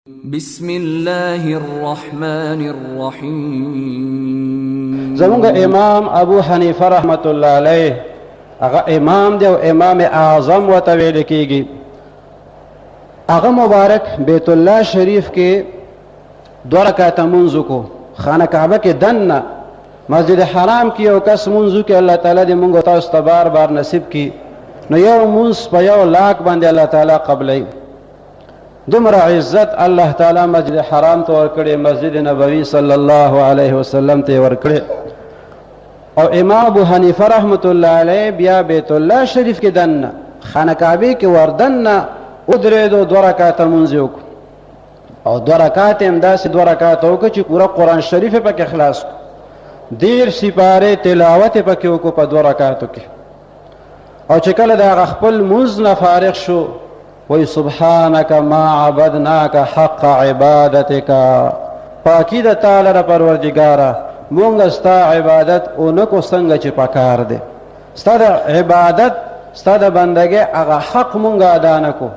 بسم الله الرحمن الرحیم. زمونږ امام ابو حنیفه رحمت الله علیه هغه امام دی او امام اعظم ورته ویل کیږي. هغه مبارک بیت الله شریف کې 2 رکعاته منځ کو، خانه کعبه کې دننه مسجد حرام کې یو کس منځ کې الله تعالی دې مونږ تاسو ته بار بار نصیب کړي. نو یو منځ په 1 لاکھ باندې الله تعالی قبلوي. دومره عزت الله تعالی مسجد حرام ته ورکړي، مسجد نبوي صلی الله علیه وسلم ته ورکړي. او امام ابو حنیفه رحمت الله علیه بیا بیت الله شریف کې دننه خانه کعبه کې وردننه ودرېدو 2 رکعاته منځ وکړو. او 2 رکعات هم داسې 2 رکعات وکړو چې پوره قرآن شریف پکې خلاص کړو. 10 سپارې تلاوت پکې وکړو په 2 رکعاتو کې. او چې کله د خپل منځ نه فارغ شو وی سبحانك ما عبدناك حق عبادتك، پاکی د تعالی را پروردگارا مونږ ستا عبادت اونکو څنګه چې پکار دی. ستا د عبادت ستا د بندګۍ هغه حق مونږ ادا نکو.